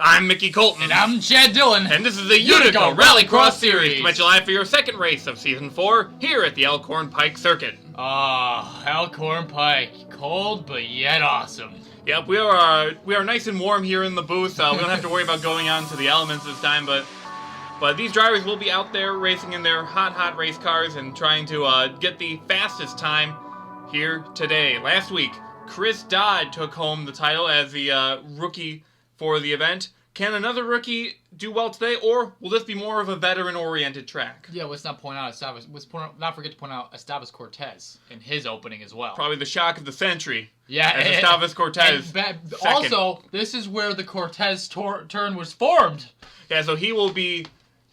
I'm Mickey Colton. And I'm Chad Dillon. And this is the Utica Rallycross Series. Coming to live for your second race of Season 4 here at the Elk Horn Pike circuit. Elk Horn Pike. Cold, but yet awesome. Yep, we are nice and warm here in the booth. We don't have to worry about going on to the elements this time, but these drivers will be out there racing in their hot race cars and trying to get the fastest time here today. Last week, Chris Dodd took home the title as the rookie for the event. Can another rookie do well today, or will this be more of a veteran-oriented track? Yeah, let's not forget to point out Estavas Cortez in his opening as well. Probably the shock of the century. Yeah, as Estavas Cortez. Also, this is where the Cortez Turn was formed. Yeah, so he will be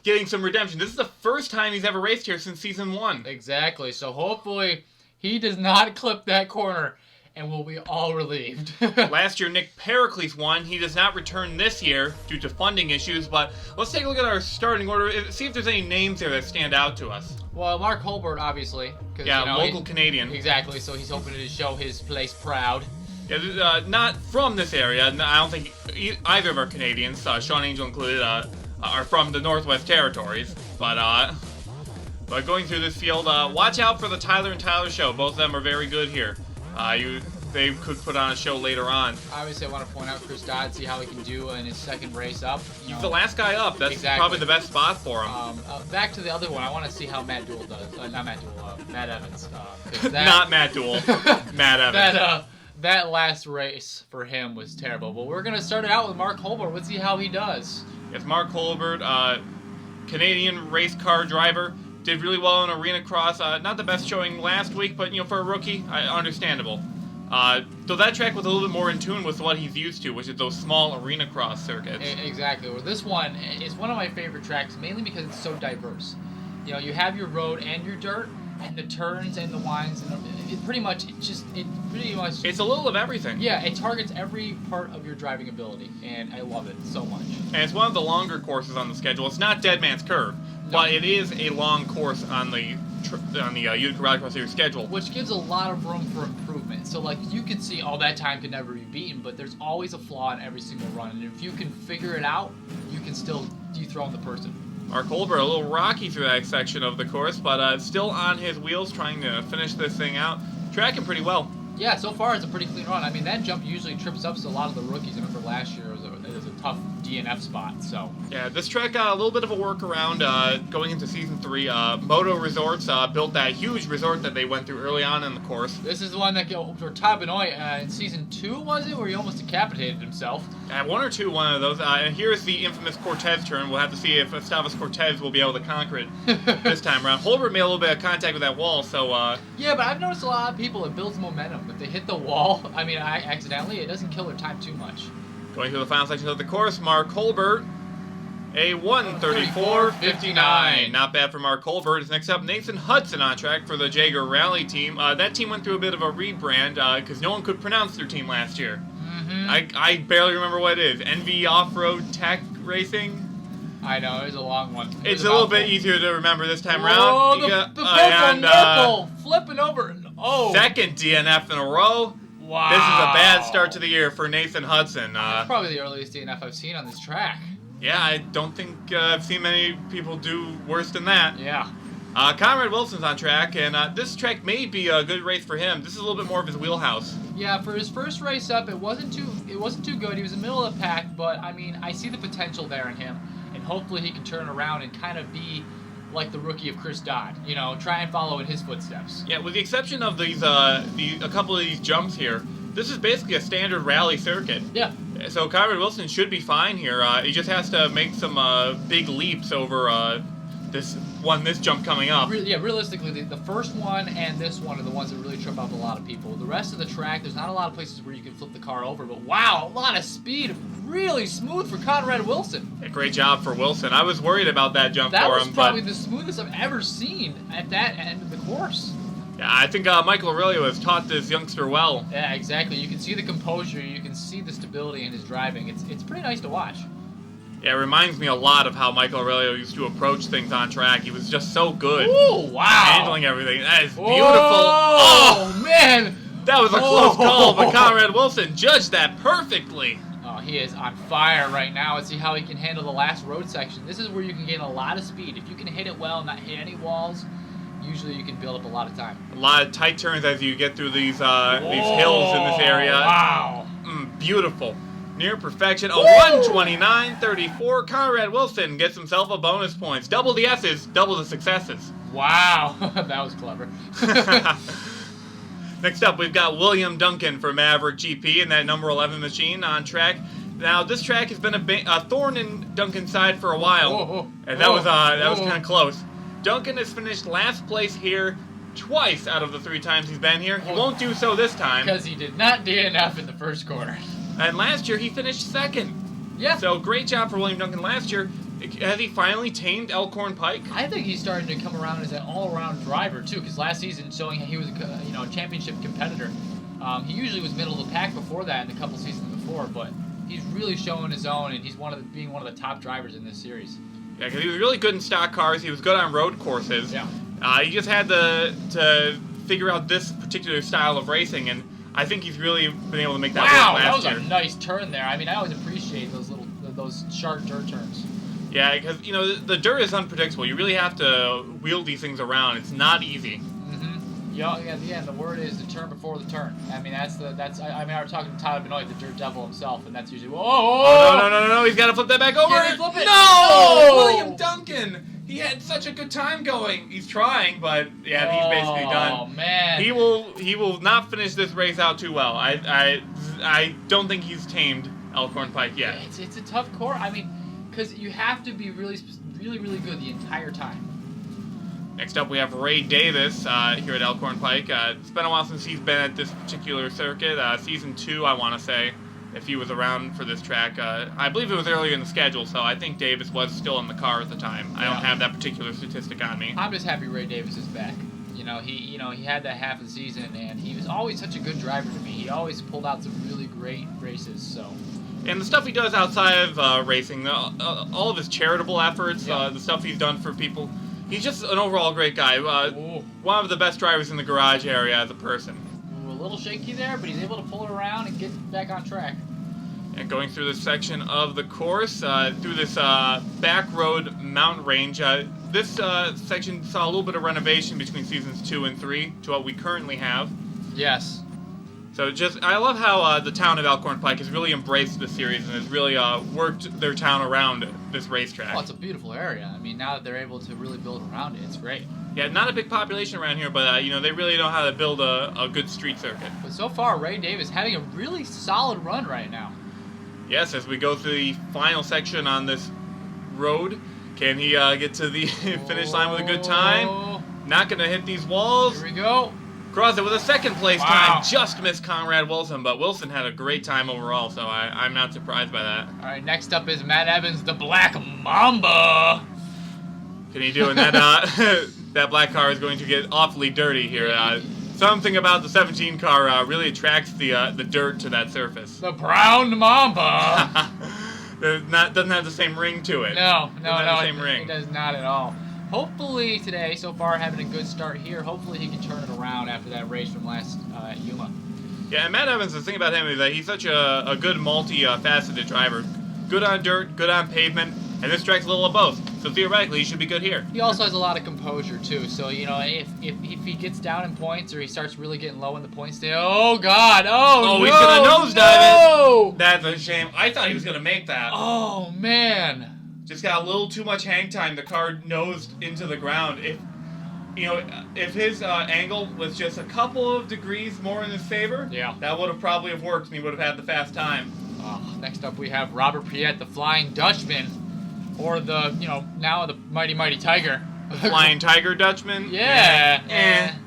getting some redemption. This is the first time he's ever raced here since Season 1. Exactly. So hopefully he does not clip that corner, and we'll be all relieved. Last year, Nick Pericles won. He does not return this year due to funding issues, but let's take a look at our starting order. See if there's any names there that stand out to us. Well, Mark Holbert, obviously. Yeah, local Canadian. Exactly, so he's hoping to show his place proud. Yeah, not from this area. I don't think either of our Canadians, Sean Angel included, are from the Northwest Territories. But going through this field, watch out for the Tyler and Tyler show. Both of them are very good here. They could put on a show later on. Obviously, I want to point out Chris Dodd, see how he can do in his second race up. He's the last guy up. That's probably the best spot for him. Back to the other one, I want to see how Matt Dool does. Not Matt Dool, Matt Evans. Not Matt Dool. Matt Evans. That last race for him was terrible. But we're going to start it out with Mark Holbert. Let's see how he does. Yes, Mark Holbert, Canadian race car driver. Did really well in Arena Cross. Not the best showing last week, but for a rookie, understandable. So that track was a little bit more in tune with what he's used to, which is those small Arena Cross circuits. Exactly. Well, this one is one of my favorite tracks, mainly because it's so diverse. You have your road and your dirt, and the turns and the winds, and it's a little of everything. Yeah, it targets every part of your driving ability, and I love it so much. And it's one of the longer courses on the schedule. It's not Dead Man's Curve. But it is a long course on the Utica Rallycross Series schedule. Which gives a lot of room for improvement. So, you could see, that time could never be beaten, but there's always a flaw in every single run. And if you can figure it out, you can still dethrone the person. Mark Holbert, a little rocky through that section of the course, but still on his wheels, trying to finish this thing out. Tracking pretty well. Yeah, so far it's a pretty clean run. I mean, that jump usually trips up a lot of the rookies. I remember last year it was a tough DNF spot, so. Yeah, this track got a little bit of a workaround going into Season 3. Moto Resorts built that huge resort that they went through early on in the course. This is the one that for Todd Benoit in Season 2, was it? Where he almost decapitated himself. One or two, one of those. And here's the infamous Cortez turn. We'll have to see if Estavas Cortez will be able to conquer it this time around. Holbert made a little bit of contact with that wall, so. Yeah, but I've noticed a lot of people, it builds momentum. If they hit the wall, accidentally, it doesn't kill their time too much. Going through the final section of the course, Mark Holbert, a 1:34.59. Not bad for Mark Holbert. Next up, Nathan Hudson on track for the Jaeger Rally team. That team went through a bit of a rebrand because no one could pronounce their team last year. Mm-hmm. I barely remember what it is. NV Off-Road Tech Racing? I know, it was a long one. It's a little bit easier to remember this time around. Oh, the purple flipping over. Oh. Second DNF in a row. Wow. This is a bad start to the year for Nathan Hudson. That's probably the earliest DNF I've seen on this track. Yeah, I don't think I've seen many people do worse than that. Yeah. Conrad Wilson's on track, and this track may be a good race for him. This is a little bit more of his wheelhouse. Yeah, for his first race up, it wasn't too good. He was in the middle of the pack, but I see the potential there in him, and hopefully he can turn around and kind of be like the rookie of Chris Dodd, try and follow in his footsteps. Yeah, with the exception of these, a couple of these jumps here, this is basically a standard rally circuit. Yeah. So Conrad Wilson should be fine here. He just has to make some big leaps over this jump coming up. Realistically, the first one and this one are the ones that really trip up a lot of people. The rest of the track, there's not a lot of places where you can flip the car over, but wow, a lot of speed. Really smooth for Conrad Wilson. Yeah, great job for Wilson. I was worried about that jump for him. That was probably the smoothest I've ever seen at that end of the course. Yeah, I think Michael Aurelio has taught this youngster well. Yeah, exactly. You can see the composure. You can see the stability in his driving. It's pretty nice to watch. Yeah, it reminds me a lot of how Michael Aurelio used to approach things on track. He was just so good. Ooh, wow. Handling everything. That is beautiful. Oh, man. That was a close call, but Conrad Wilson judged that perfectly. he is on fire right now. Let's see how he can handle the last road section. This is where you can gain a lot of speed. If you can hit it well and not hit any walls, usually you can build up a lot of time. A lot of tight turns as you get through these hills in this area. Wow. Beautiful. Near perfection. A 129.34. Conrad Wilson gets himself a bonus points. Double the S's, double the successes. Wow. That was clever. Next up, we've got William Duncan for Maverick GP in that number 11 machine on track. Now, this track has been a thorn in Duncan's side for a while, and that was kind of close. Duncan has finished last place here twice out of the 3 times he's been here. He won't do so this time. Because he did not DNF in the first corner. And last year, he finished second. Yeah. So, great job for William Duncan last year. Has he finally tamed Elk Horn Pike? I think he's starting to come around as an all-around driver too. Because last season, showing he was a championship competitor. He usually was middle of the pack before that, and a couple seasons before. But he's really showing his own, and he's being one of the top drivers in this series. Yeah, because he was really good in stock cars. He was good on road courses. Yeah. He just had to figure out this particular style of racing, and I think he's really been able to make that work last year. That was a nice turn there. I mean, I always appreciate those sharp dirt turns. Yeah, because, the dirt is unpredictable. You really have to wheel these things around. It's not easy. Mm-hmm. Yeah, the word is the turn before the turn. I mean, I was talking to Tyler Benoit, the dirt devil himself, and that's usually, no, he's got to flip that back over. Can he flip it? No! William Duncan! He had such a good time going. He's trying, but, yeah, he's basically done. Oh, man. He will not finish this race out too well. I don't think he's tamed Elk Horn Pike yet. It's a tough course. I mean, because you have to be really, really, really good the entire time. Next up, we have Ray Davis here at Elk Horn Pike. It's been a while since he's been at this particular circuit. Season 2, I want to say, if he was around for this track. I believe it was earlier in the schedule, so I think Davis was still in the car at the time. I don't have that particular statistic on me. I'm just happy Ray Davis is back. He had that half of the season, and he was always such a good driver to me. He always pulled out some really great races, so... And the stuff he does outside of racing, all of his charitable efforts, the stuff he's done for people, he's just an overall great guy. One of the best drivers in the garage area as a person. A little shaky there, but he's able to pull it around and get back on track. And going through this section of the course, through this back road mountain range, this section saw a little bit of renovation between seasons 2 and 3 to what we currently have. Yes. So I love how the town of Elk Horn Pike has really embraced this series and has really worked their town around this racetrack. Oh, it's a beautiful area. I mean, now that they're able to really build around it, it's great. Yeah, not a big population around here, but they really know how to build a good street circuit. But so far, Ray Davis having a really solid run right now. Yes, as we go through the final section on this road, can he get to the finish line with a good time? Not going to hit these walls. Here we go. Cross it with a second place time. Just missed Conrad Wilson, but Wilson had a great time overall, so I'm not surprised by that. All right, next up is Matt Evans, the Black Mamba. Can he do it? That that black car is going to get awfully dirty here. Something about the 17 car really attracts the dirt to that surface. The Brown Mamba. Doesn't have the same ring to it. No, same ring. It does not at all. Hopefully today, so far having a good start here, hopefully he can turn it around after that race from last Yuma. Yeah, and Matt Evans, the thing about him is that he's such a good multi-faceted driver. Good on dirt, good on pavement, and this track's a little of both. So theoretically, he should be good here. He also has a lot of composure too. So if he gets down in points or he starts really getting low in the points, he's gonna nosedive it. That's a shame. I thought he was gonna make that. Oh man. Just got a little too much hang time. The car nosed into the ground. If his angle was just a couple of degrees more in his favor, that would have probably worked, and he would have had the fast time. Next up, we have Robert Piet, the Flying Dutchman, or the now the Mighty Tiger. The Flying Tiger Dutchman. Yeah.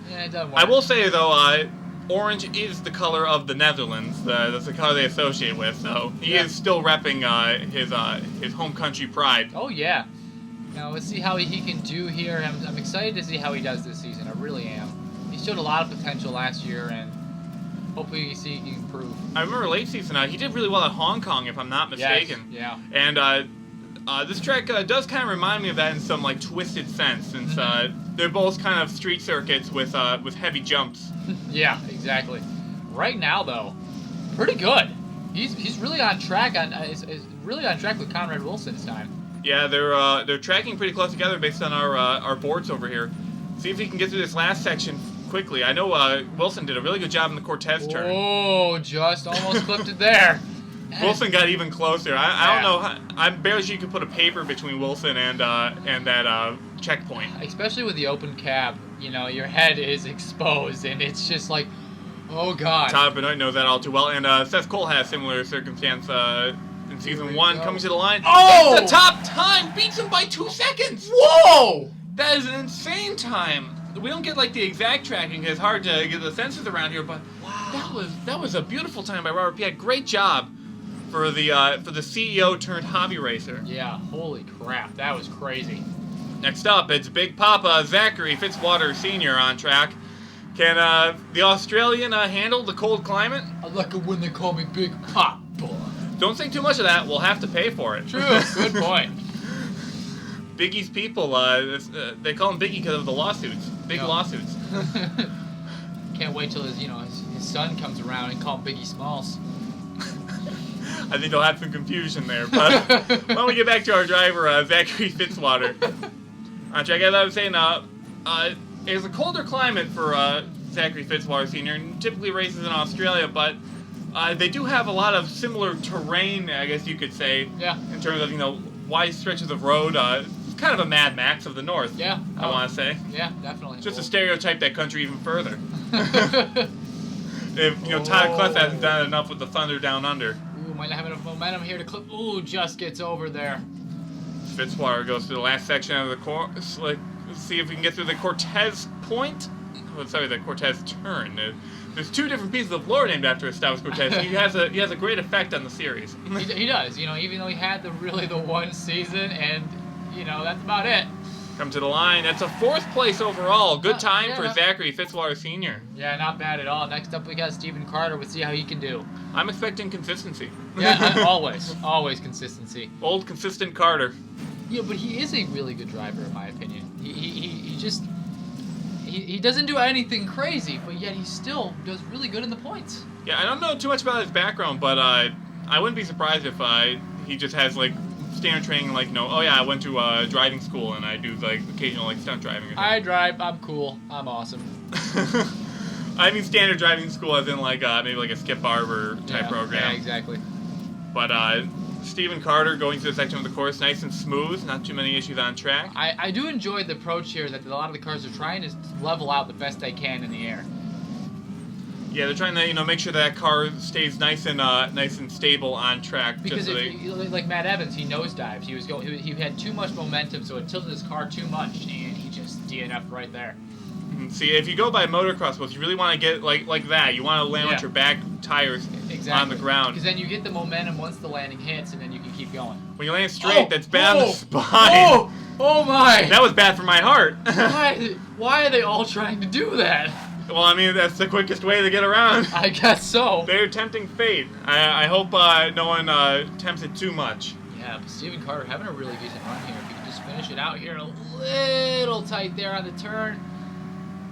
It doesn't work. I will say though, orange is the color of the Netherlands. That's the color they associate with. So he is still repping his home country pride. Oh yeah. Now let's see how he can do here. I'm excited to see how he does this season. I really am. He showed a lot of potential last year, and hopefully he can improve. I remember late season, he did really well at Hong Kong, if I'm not mistaken. Yes, yeah. And this track does kind of remind me of that in some twisted sense, since they're both kind of street circuits with heavy jumps. Yeah, exactly. Right now, though, pretty good. He's really on track is really on track with Conrad Wilson this time. Yeah, they're tracking pretty close together based on our boards over here. See if he can get through this last section quickly. I know Wilson did a really good job in the Cortez turn. Oh, just almost clipped it there. Wilson got even closer. I don't know. I'm barely sure you could put a paper between Wilson and that checkpoint. Especially with the open cab, you know, your head is exposed, and it's just like, oh god. Todd Benoit knows that all too well, and Seth Cole has similar circumstance in season 1, coming to the line. Oh! It's the top time! Beats him by 2 seconds! Whoa! That is an insane time. We don't get like the exact tracking. It's hard to get the senses around here, but wow. that was a beautiful time by Robert Piet. Great job for the CEO turned hobby racer. Yeah, holy crap, that was crazy. Next up, it's Big Papa Zachary Fitzwater Sr. on track. Can the Australian handle the cold climate? I like it when they call me Big Papa. Don't think too much of that. We'll have to pay for it. True. Good point. Biggie's people, they call him Biggie because of the lawsuits. Big lawsuits. Can't wait till his son comes around and call him Biggie Smalls. I think they'll have some confusion there. But why don't we get back to our driver, Zachary Fitzwater. On track, as I was saying, it's a colder climate for Zachary Fitzwater Sr. and typically races in Australia, but they do have a lot of similar terrain, I guess you could say, in terms of, wide stretches of road. It's kind of a Mad Max of the North, I want to say. Yeah, definitely. Just to stereotype that country even further. If, Todd Kless hasn't done enough with the Thunder Down Under. Ooh, might not have enough momentum here to clip. Ooh, just gets over there. Fitzwater goes through the last section of the course. Let's see if we can get through the Cortez point. Oh, sorry, the Cortez turn. There's 2 different pieces of lore named after Estavas Cortez. He has a great effect on the series. He does. Even though he had the 1 season, and that's about it. Come to the line. That's a 4th place overall. Good time for Zachary Fitzwater Sr. Yeah, not bad at all. Next up, we got Stephen Carter. We'll see how he can do. I'm expecting consistency. Yeah, always consistency. Old consistent Carter. Yeah, but he is a really good driver, in my opinion. He just he doesn't do anything crazy, but yet he still does really good in the points. Yeah, I don't know too much about his background, but I wouldn't be surprised if he just has standard training, I went to driving school and I do occasional stunt driving. I drive. I'm cool. I'm awesome. I mean standard driving school as in maybe a Skip Barber type program. Yeah, exactly. But Stephen Carter going through the section of the course nice and smooth, not too many issues on track. I do enjoy the approach here that a lot of the cars are trying to level out the best they can in the air. Yeah, they're trying to make sure that car stays nice and stable on track. Because like Matt Evans, he nosedives. He had too much momentum, so it tilted his car too much, and he just DNF'd right there. See, if you go by motocross wheels, you really want to get like that. You want to land with your back tires on the ground. Because then you get the momentum once the landing hits, and then you can keep going. When you land straight, that's bad on the spine. Oh my! That was bad for my heart. Why are they all trying to do that? Well, I mean, that's the quickest way to get around. I guess so. They're tempting fate. I hope no one tempts it too much. Yeah, but Stephen Carter having a really decent run here. If you can just finish it out here, a little tight there on the turn.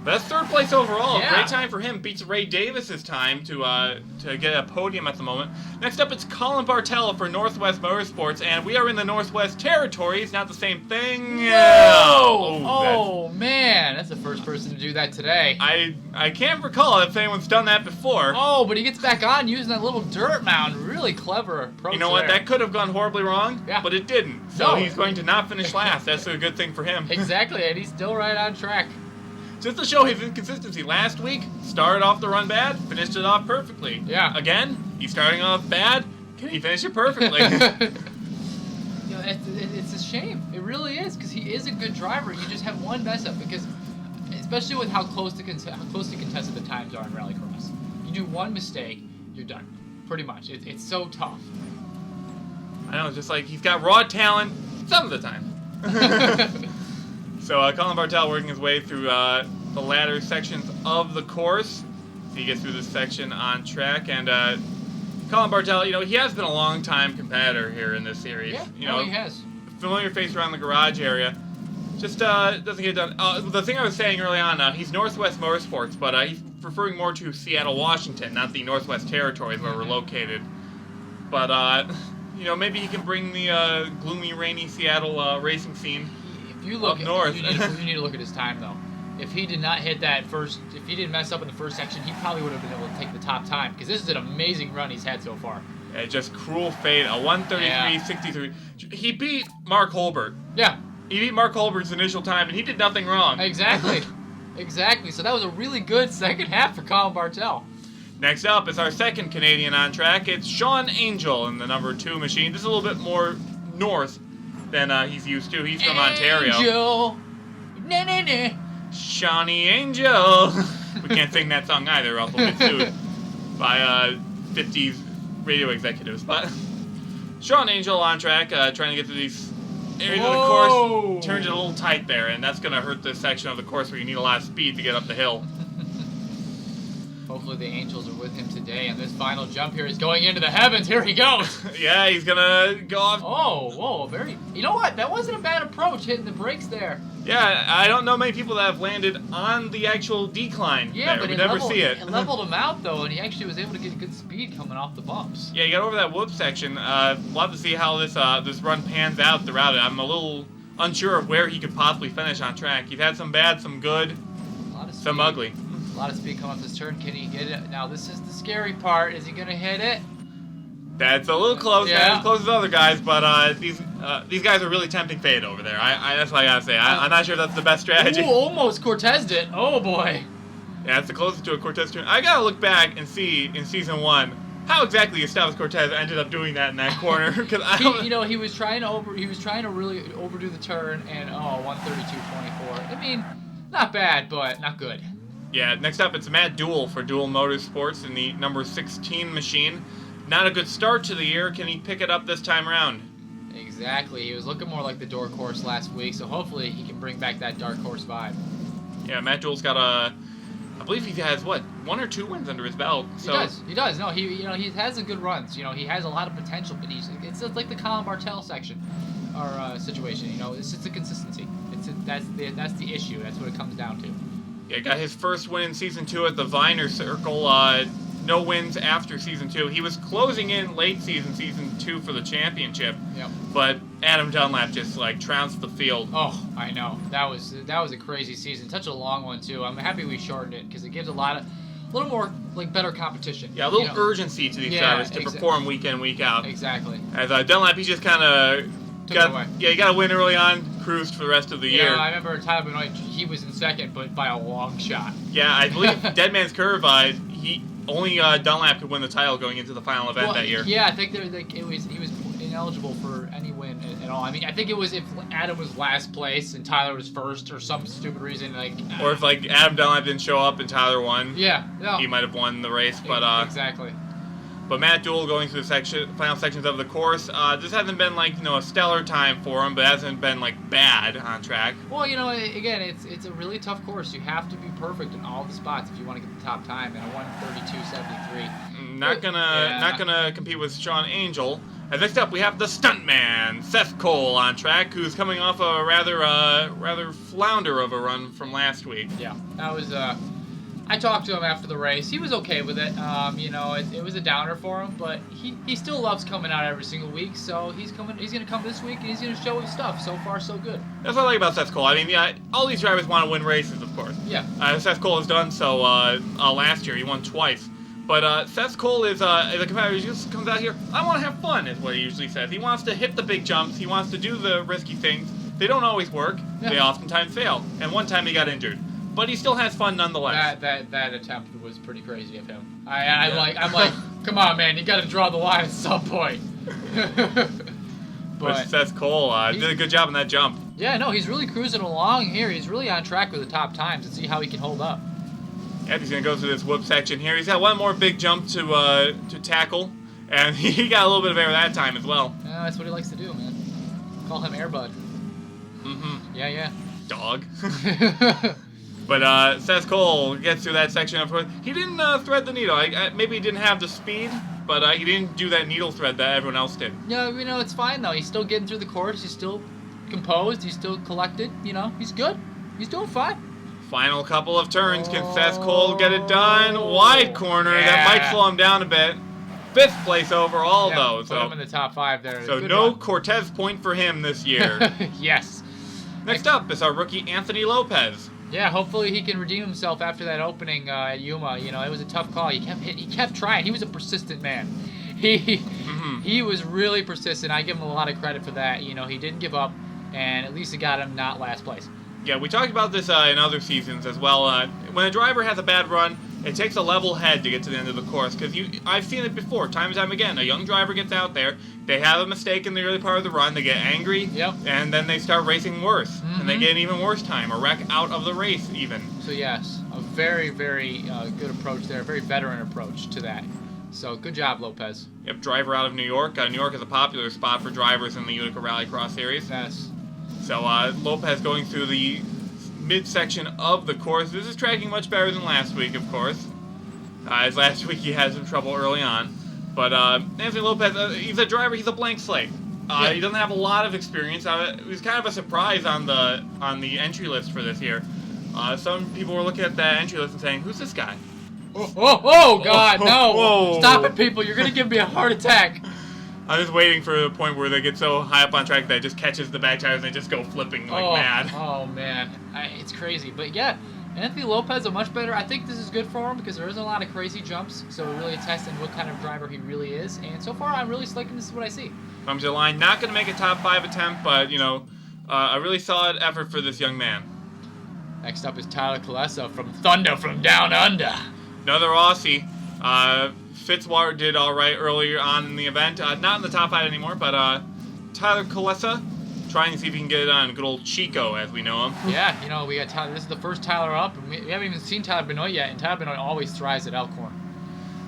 But that's 3rd place overall. Yeah. Great time for him. Beats Ray Davis's time to get a podium at the moment. Next up, it's Colin Bartell for Northwest Motorsports, and we are in the Northwest Territories. Not the same thing. No! Oh man, that's the first person to do that today. I can't recall if anyone's done that before. Oh, but he gets back on using that little dirt mound. Really clever approach. You know what? That could have gone horribly wrong, but it didn't. So he's going to not finish last. That's a good thing for him. Exactly, and he's still right on track. Just to show his inconsistency, last week, started off the run bad, finished it off perfectly. Yeah. Again, he's starting off bad, he finished it perfectly. It's a shame. It really is, because he is a good driver. You just have one mess up, because especially with how closely contested the times are in Rallycross. You do one mistake, you're done. Pretty much. It's so tough. I know, it's just he's got raw talent some of the time. So Colin Bartell working his way through the latter sections of the course. So he gets through this section on track. And Colin Bartell, he has been a long-time competitor here in this series. Yeah, he has. Familiar face around the garage area. Just doesn't get done. The thing I was saying early on, he's Northwest Motorsports, but he's referring more to Seattle, Washington, not the Northwest Territories where we're located. But, you know, maybe he can bring the gloomy, rainy Seattle racing scene If you look up north. you need to look at his time, though. If he did not hit that first, if he didn't mess up in the first section, he probably would have been able to take the top time, because this is an amazing run he's had so far. Yeah, just cruel fate, a 1:33.63. He beat Mark Holbert. Yeah. He beat Mark Holbert's initial time, and he did nothing wrong. Exactly. Exactly. So that was a really good second half for Colin Bartel. Next up is our second Canadian on track. It's Sean Angel in the number 2 machine. This is a little bit more north than he's used to. He's from Ontario. Angel. Nah, nah, nah. Shawnee Angel. We can't sing that song either, or else we'll get sued by 50s radio executives. But Sean Angel on track, trying to get to these areas of the course. Turns it a little tight there, and that's going to hurt this section of the course where you need a lot of speed to get up the hill. Hopefully the Angels are with him today, and this final jump here is going into the heavens. Here he goes. Yeah, he's going to go off. Oh, whoa, very... You know what? That wasn't a bad approach, hitting the brakes there. Yeah, I don't know many people that have landed on the actual decline. Yeah, there. but we never see it. It leveled him out, though, and he actually was able to get good speed coming off the bumps. Yeah, he got over that whoop section. Love to see how this run pans out throughout it. I'm a little unsure of where he could possibly finish on track. He's had some bad, some good, some ugly. A lot of speed coming off this turn. Can he get it? Now, this is the scary part. Is he going to hit it? That's a little close. Yeah. Not as close as other guys, but these guys are really tempting fate over there. That's what I gotta say. I'm not sure if that's the best strategy. Ooh, almost Cortez'd it. Oh, boy. Yeah, it's the closest to a Cortez turn. I gotta look back and see in season 1 how exactly Estavas Cortez ended up doing that in that corner. Because he was trying to really overdo the turn, and 132.24. I mean, not bad, but not good. Yeah. Next up, it's Matt Duell for Duell Motorsports in the number 16 machine. Not a good start to the year. Can he pick it up this time around? Exactly. He was looking more like the dark horse last week, so hopefully he can bring back that dark horse vibe. Yeah, Matt Duell's got I believe he has, 1 or 2 wins under his belt. So. He does. No, he has a good runs. He has a lot of potential, but it's like the Colin Bartel section, or situation. It's just a consistency. That's the issue. That's what it comes down to. Yeah, got his first win in season 2 at the Viner Circle. No wins after season 2. He was closing in late season 2 for the championship. Yep. But Adam Dunlap just trounced the field. Oh, I know. That was a crazy season. Such a long one too. I'm happy we shortened it because it gives a little more better competition. Yeah, a little urgency to these drivers to perform week in, week out. Exactly. As Dunlap, he just kind of he got a win early on, cruised for the rest of the year. Yeah, I remember Tyler Benoit, he was in second, but by a long shot. Yeah, I believe Dead Man's Curve, only Dunlap could win the title going into the final event that year. Yeah, I think he was ineligible for any win at all. I mean, I think it was if Adam was last place and Tyler was first, or some stupid reason or if Adam Dunlap didn't show up and Tyler won. Yeah, no. He might have won the race, but exactly. But Matt Duell going through the final sections of the course, this hasn't been a stellar time for him, but hasn't been bad on track. Well, again, it's a really tough course. You have to be perfect in all the spots if you want to get the top time in a 1:32.73. Not gonna compete with Sean Angel. And next up, we have the stuntman Seth Cole on track, who's coming off a rather flounder of a run from last week. Yeah, that was. I talked to him after the race. He was okay with it. It was a downer for him, but he still loves coming out every single week. So he's going to come this week, and he's going to show his stuff. So far, so good. That's what I like about Seth Cole. I mean, yeah, all these drivers want to win races, of course. Yeah. Seth Cole has done so last year. He won twice. But Seth Cole is a competitor who just comes out here, I want to have fun, is what he usually says. He wants to hit the big jumps. He wants to do the risky things. They don't always work. Yeah. They oftentimes fail. And one time he got injured. But he still has fun nonetheless. That attempt was pretty crazy of him. I'm like, come on, man, you got to draw the line at some point. But Seth Cole did a good job in that jump. Yeah, no, he's really cruising along here. He's really on track with the top times. Let's see how he can hold up. Yeah, he's gonna go through this whoop section here. He's got one more big jump to tackle, and he got a little bit of air that time as well. Yeah, that's what he likes to do, man. Call him Airbud. Mm-hmm. Yeah. Dog. But Seth Cole gets through that section. He didn't thread the needle. Maybe he didn't have the speed, but he didn't do that needle thread that everyone else did. Yeah, it's fine, though. He's still getting through the course. He's still composed. He's still collected. He's good. He's doing fine. Final couple of turns. Can Seth Cole get it done? Wide corner. Yeah. That might slow him down a bit. 5th place overall, Yeah, though. put So him in the top 5 there. So Good no run. Cortez point for him this year. Yes. Next up is our rookie Anthony Lopez. Yeah, hopefully he can redeem himself after that opening at Yuma. You know, it was a tough call. He kept trying. He was a persistent man. He was really persistent. I give him a lot of credit for that. You know, he didn't give up, and at least it got him not last place. Yeah, we talked about this in other seasons as well. When a driver has a bad run, it takes a level head to get to the end of the course. Because I've seen it before, time and time again. A young driver gets out there, they have a mistake in the early part of the run, they get angry, and then they start racing worse. And they get an even worse time, or wreck out of the race even. So yes, a very, very good approach there, a very veteran approach to that. So good job, Lopez. Yep, driver out of New York. New York is a popular spot for drivers in the Utica Rallycross series. Yes. So Lopez going through the midsection of the course. This is tracking much better than last week, of course. As last week he had some trouble early on. But Anthony Lopez, he's a driver, he's a blank slate. He doesn't have a lot of experience. It was kind of a surprise on the entry list for this year. Some people were looking at that entry list and saying, who's this guy? Oh God, no. Whoa. Stop it, people. You're going to give me a heart attack. I'm just waiting for the point where they get so high up on track that it just catches the back tires and they just go flipping like mad. Oh, man. It's crazy. But, yeah, Anthony Lopez, a much better. I think this is good for him because there isn't a lot of crazy jumps. So we're really testing what kind of driver he really is. And so far, I'm really liking this is what I see. Comes to the line. Not going to make a top 5 attempt, but, you know, a really solid effort for this young man. Next up is Tyler Kalesa from Thunder from Down Under. Another Aussie. Fitzwater did all right earlier on in the event. Not in the top 5 anymore, but Tyler Kalesa trying to see if he can get it on good old Chico, as we know him. Yeah, you know, we got Tyler. This is the first Tyler up, and we haven't even seen Tyler Benoit yet, and Tyler Benoit always thrives at Elk Horn.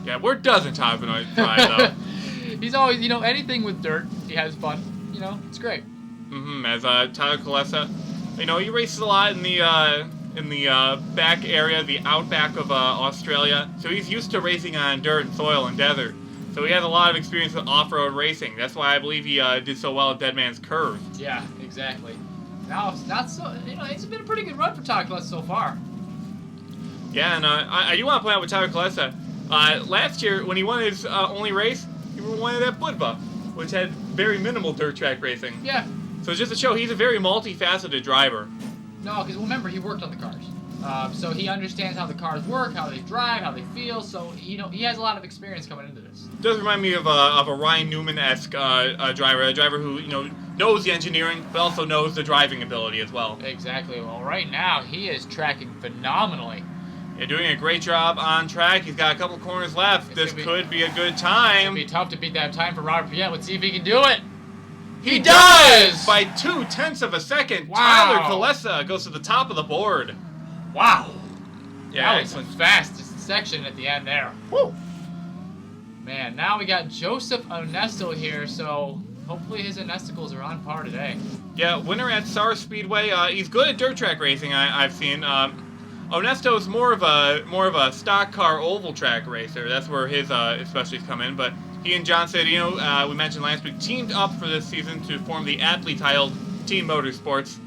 Yeah, where doesn't Tyler Benoit thrive, though? He's always, you know, anything with dirt, he has fun. You know, it's great. As Tyler Kalesa, you know, he races a lot in the back area, the outback of Australia. So he's used to racing on dirt and soil and desert. So he has a lot of experience with off-road racing. That's why I believe he did so well at Dead Man's Curve. Yeah, exactly. Now it's not so. You know, it's been a pretty good run for Tyler Kalesa so far. Yeah, and I do want to point out with Tyler Kalesa, last year when he won his only race, he won it at Budva, which had very minimal dirt track racing. Yeah. So just to show he's a very multifaceted driver. No, because remember, he worked on the cars. So he understands how the cars work, how they drive, how they feel. So, you know, he has a lot of experience coming into this. It does remind me of a Ryan Newman-esque driver, a driver who, you know, knows the engineering, but also knows the driving ability as well. Exactly. Well, right now, he is tracking phenomenally. Yeah, doing a great job on track. He's got a couple corners left. This could be a good time. It'd be tough to beat that time for Robert Piet. Let's see if he can do it. He does! By 0.2 of a second. Wow. Tyler Kalesa goes to the top of the board. Wow. Yeah, that was the fastest section at the end there. Woo. Man, now we got Joseph Onesto here, so hopefully his Onesticles are on par today. Yeah, winner at SAR Speedway. He's good at dirt track racing, I've seen. Onesto is more of a stock car oval track racer. That's where his specialties come in, but he and John Sedino, we mentioned last week, teamed up for this season to form the aptly titled Team Motorsports.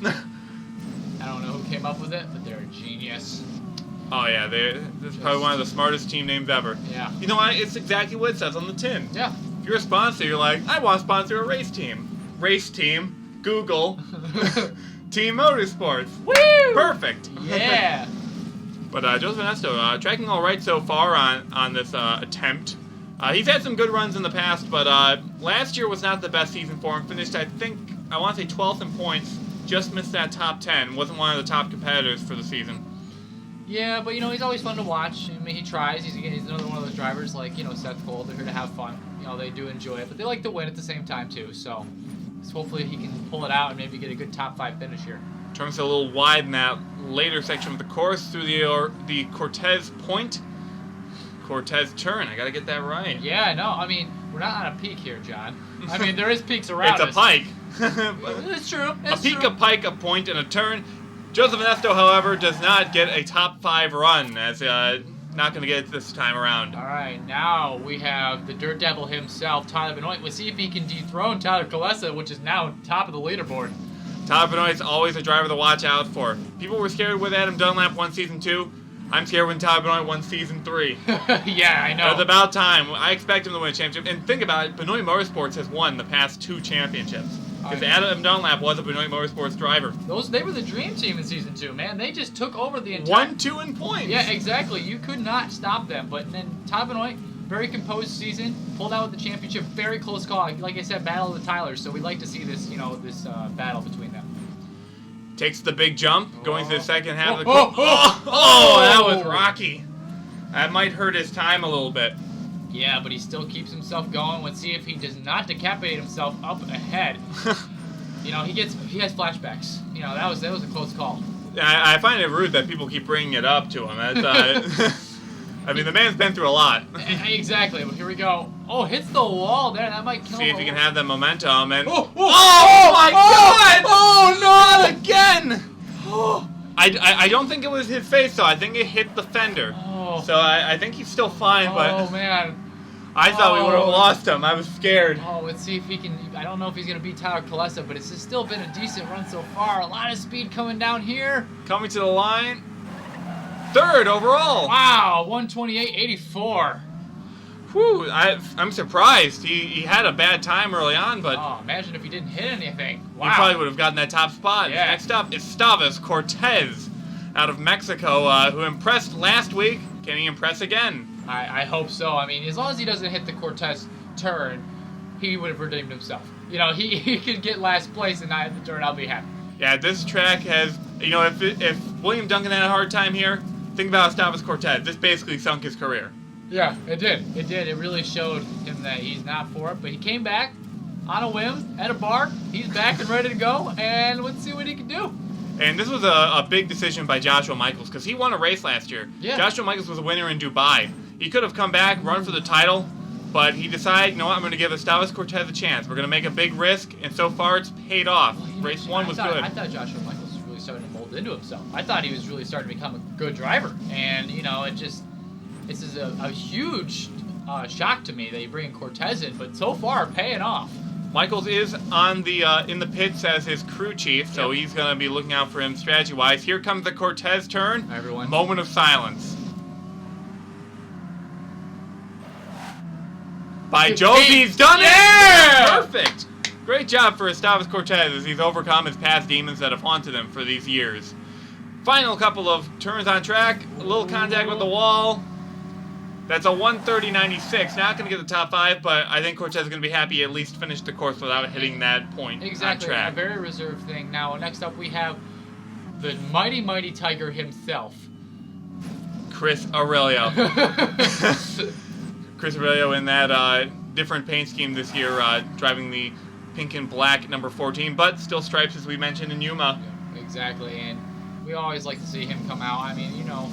I don't know who came up with it, but they're a genius. Oh yeah, this is probably one of the smartest team names ever. Yeah. You know what? It's exactly what it says on the tin. Yeah. If you're a sponsor, you're like, I want to sponsor a race team. Race team, Google, Team Motorsports. Woo! Perfect. Yeah. But Joseph Onesto, tracking all right so far on this attempt. He's had some good runs in the past, but last year was not the best season for him. Finished, I want to say 12th in points. Just missed that top 10. Wasn't one of the top competitors for the season. Yeah, but, you know, he's always fun to watch. I mean, he tries. He's another one of those drivers like, you know, Seth Cole. They're here to have fun. You know, they do enjoy it, but they like to win at the same time, too. So hopefully he can pull it out and maybe get a good top 5 finish here. Turns a little wide in that later section of the course through the Cortez point. Cortez Turn. I got to get that right. Yeah, no, I mean, we're not on a peak here, John. I mean, there is peaks around us. It's a pike. It's true. A peak, a pike, a point, and a turn. Joseph Onesto, however, does not get a top 5 run, as not going to get it this time around. All right, now we have the Dirt Devil himself, Tyler Benoit. We'll see if he can dethrone Tyler Kalesa, which is now top of the leaderboard. Tyler Benoit is always a driver to watch out for. People were scared with Adam Dunlap one season 2. I'm scared when Todd Benoit won Season 3. Yeah, I know. It's about time. I expect him to win a championship. And think about it, Benoit Motorsports has won the past 2 championships. Because Adam Dunlap was a Benoit Motorsports driver. They were the dream team in Season 2, man. They just took over the entire... 1-2 in points. Yeah, exactly. You could not stop them. But then Todd Benoit, very composed season, pulled out with the championship. Very close call. Like I said, battle of the Tylers. So we'd like to see this, this battle between them. Takes the big jump, going to the second half of the course. Oh, that was rocky. That might hurt his time a little bit. Yeah, but he still keeps himself going. Let's see if he does not decapitate himself up ahead. He has flashbacks. That was a close call. I find it rude that people keep bringing it up to him. I mean, the man's been through a lot. Exactly. Well, here we go. Oh, hits the wall there. That might kill him. See if he can have that momentum. And oh my God! Oh, no! Not again! I don't think it was his face, though. I think it hit the fender. Oh. So I think he's still fine, but... Oh, man. I thought we would have lost him. I was scared. Oh, let's see if he can... I don't know if he's going to beat Tyler Kolesa, but it's still been a decent run so far. A lot of speed coming down here. Coming to the line. 3rd overall. Wow, 128.84. Whew, I'm surprised. He had a bad time early on, but... Oh, imagine if he didn't hit anything. Wow. He probably would have gotten that top spot. Yeah. Next up, Estavas Cortez out of Mexico, who impressed last week. Can he impress again? I hope so. I mean, as long as he doesn't hit the Cortez turn, he would have redeemed himself. He could get last place and not hit the turn. I'll be happy. Yeah, this track has... if William Duncan had a hard time here, think about Estavas Cortez. This basically sunk his career. Yeah, it did. It did. It really showed him that he's not for it. But he came back on a whim, at a bar. He's back and ready to go. And let's see what he can do. And this was a big decision by Joshua Michaels because he won a race last year. Yeah. Joshua Michaels was a winner in Dubai. He could have come back, run for the title, but he decided, you know what, I'm going to give Estavas Cortez a chance. We're going to make a big risk, and so far it's paid off. Well, Race 1 was good. I thought Joshua Michaels was really starting to mold into himself. I thought he was really starting to become a good driver. And, this is a huge shock to me that you bring Cortez in, but so far paying off. Michaels is on the in the pits as his crew chief, so he's going to be looking out for him strategy-wise. Here comes the Cortez turn. Hi, everyone. Moment of silence. By Jove, he's done it! Perfect! Great job for Estavas Cortez as he's overcome his past demons that have haunted him for these years. Final couple of turns on track, a little contact with the wall. That's a 130.96. Not going to get the top 5, but I think Cortez is going to be happy he at least finished the course without hitting that point Exactly, on track. a very reserved thing. Now, next up we have the mighty, mighty Tiger himself. Chris Aurelio. Chris Aurelio in that different paint scheme this year, driving the pink and black number 14, but still stripes as we mentioned in Yuma. Yeah, exactly, and we always like to see him come out. I mean, you know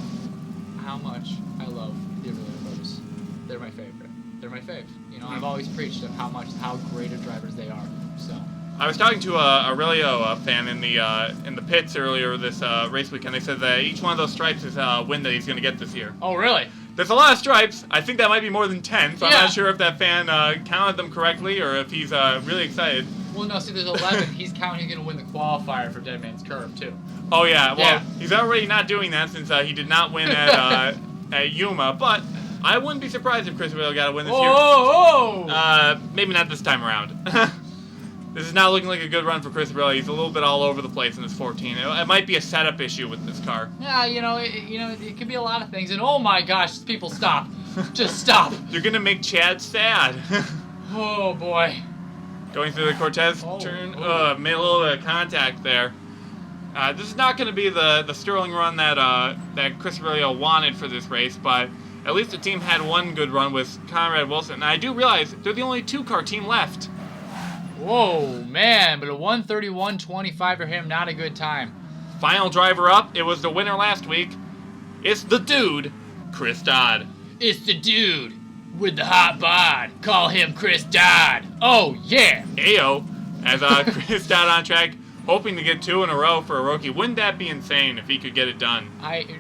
how much I love the Aurelio brothers. They're my favorite. They're my fave. You know, I've always preached of how great of drivers they are. So I was talking to a Aurelio fan in the pits earlier this race weekend. They said that each one of those stripes is a win that he's going to get this year. Oh, really? There's a lot of stripes. I think that might be more than 10, so Yeah. I'm not sure if that fan counted them correctly or if he's really excited. Well, no, see, there's 11. He's counting he's going to win the qualifier for Dead Man's Curve, too. Oh, yeah. Well, Yeah. he's already not doing that since he did not win at Yuma, but I wouldn't be surprised if Chris Aurelio got a win this year. Oh! Maybe not this time around. This is not looking like a good run for Chris Aurelio. He's a little bit all over the place in this 14. It might be a setup issue with this car. Yeah, it could be a lot of things. And oh my gosh, people stop. Just stop. You're going to make Chad sad. Oh, boy. Going through the Cortez turn. Made a little bit of contact there. This is not going to be the sterling run that Chris Aurelio wanted for this race, but at least the team had one good run with Conrad Wilson. And I do realize they're the only two-car team left. Whoa, man, but a 131.25 for him, not a good time. Final driver up, it was the winner last week. It's the dude, Chris Dodd. It's the dude with the hot bod. Call him Chris Dodd. Oh, yeah. Ayo, as Chris Dodd on track, hoping to get 2 in a row for a rookie. Wouldn't that be insane if he could get it done?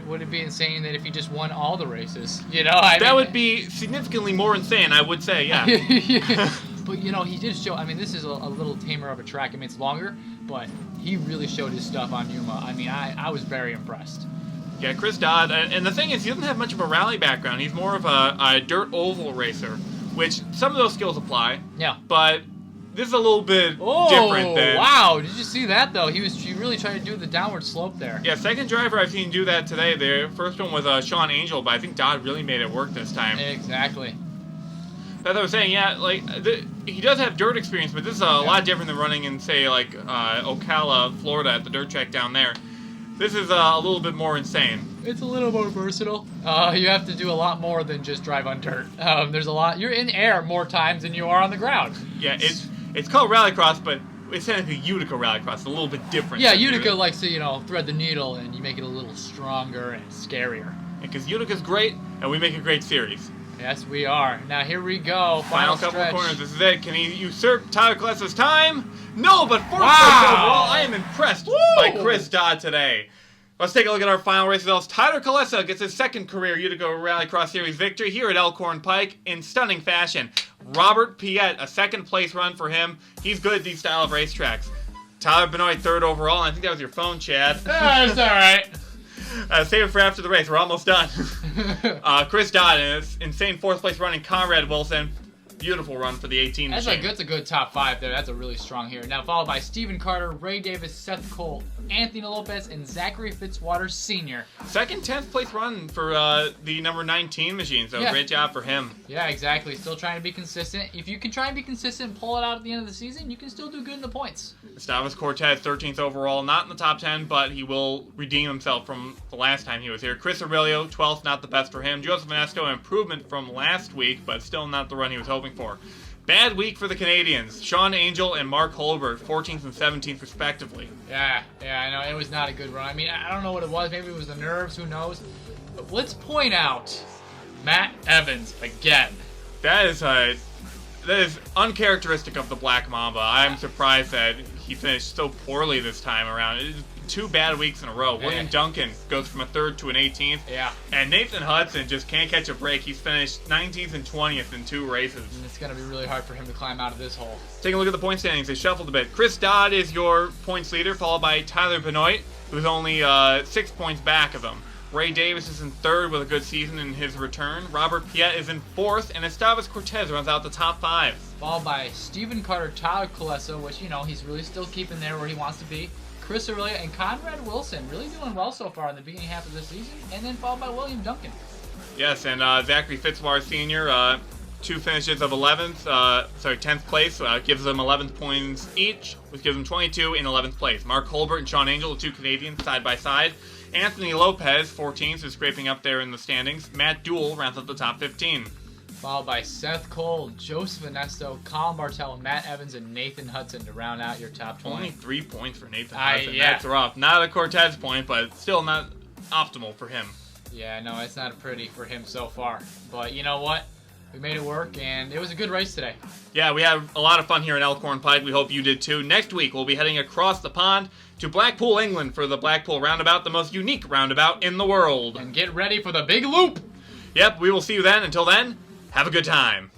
Would it be insane that if he just won all the races? That would be significantly more insane, I would say, yeah. But, he did show, this is a little tamer of a track. It's longer, but he really showed his stuff on Yuma. I was very impressed. Yeah, Chris Dodd, and the thing is, he doesn't have much of a rally background. He's more of a dirt oval racer, which some of those skills apply. Yeah. But this is a little bit different than... Wow, did you see that, though? He really tried to do the downward slope there. Yeah, second driver I've seen do that today. The first one was Sean Angel, but I think Dodd really made it work this time. Exactly. As I was saying, yeah, like, he does have dirt experience, but this is a lot different than running in, say, like, Ocala, Florida, at the dirt track down there. This is a little bit more insane. It's a little more versatile. You have to do a lot more than just drive on dirt. There's a lot. You're in air more times than you are on the ground. Yeah, it's called Rallycross, but it's technically Utica Rallycross. It's a little bit different. Yeah, Utica likes to, thread the needle, and you make it a little stronger and scarier. Because Utica's great, and we make a great series. Yes, we are. Now, here we go. Final couple of corners. This is it. Can he usurp Tyler Colesa's time? No, but fourth place overall. I am impressed by Chris Dodd today. Let's take a look at our final race results. Tyler Colesa gets his second career Utica Rallycross Series victory here at Elk Horn Pike in stunning fashion. Robert Piet, a second place run for him. He's good at these style of racetracks. Tyler Benoit, third overall, and I think that was your phone, Chad. That's all right. Save it for after the race. We're almost done. Chris Dodd in this insane fourth place run, and Conrad Wilson. Beautiful run for the 18 machine. That's a good top five there. That's a really strong here. Now followed by Stephen Carter, Ray Davis, Seth Cole, Anthony Lopez, and Zachary Fitzwater Sr. Second 10th place run for the number 19 machine, so great job for him. Yeah, exactly. Still trying to be consistent. If you can try and be consistent and pull it out at the end of the season, you can still do good in the points. Estavas Cortez, 13th overall, not in the top 10, but he will redeem himself from the last time he was here. Chris Aurelio, 12th, not the best for him. Joseph Vanesco, improvement from last week, but still not the run he was hoping for. Bad week for the Canadians. Sean Angel and Mark Holbert, 14th and 17th respectively. Yeah, I know. It was not a good run. I mean, I don't know what it was. Maybe it was the nerves. Who knows? But let's point out Matt Evans again. That is uncharacteristic of the Black Mamba. I'm surprised that he finished so poorly this time around. It is 2 bad weeks in a row. William Duncan goes from a 3rd to an 18th. Yeah. And Nathan Hudson just can't catch a break. He's finished 19th and 20th in 2 races. And it's going to be really hard for him to climb out of this hole. Taking a look at the point standings, they shuffled a bit. Chris Dodd is your points leader, followed by Tyler Benoit, who's only 6 points back of him. Ray Davis is in 3rd with a good season in his return. Robert Piet is in 4th, and Estavas Cortez runs out the top 5. Followed by Stephen Carter, Tyler Colesa, which, he's really still keeping there where he wants to be. Chris Aurelia and Conrad Wilson really doing well so far in the beginning half of the season, and then followed by William Duncan. Yes, and Zachary Fitzwater Sr., 2 finishes of 10th place, gives them 11 points each, which gives them 22 in 11th place. Mark Holbert and Sean Angel, the 2 Canadians, side by side. Anthony Lopez, 14th, is scraping up there in the standings. Matt Dool rounds up the top 15. Followed by Seth Cole, Joseph Vanesto, Colin Bartel, Matt Evans, and Nathan Hudson to round out your top 20. Only 3 points for Nathan Hudson. Yeah. That's rough. Not a Cortez point, but still not optimal for him. Yeah, no, it's not pretty for him so far. But you know what? We made it work, and it was a good race today. Yeah, we had a lot of fun here in Elk Horn Pike. We hope you did too. Next week, we'll be heading across the pond to Blackpool, England for the Blackpool Roundabout, the most unique roundabout in the world. And get ready for the big loop! Yep, we will see you then. Until then, have a good time.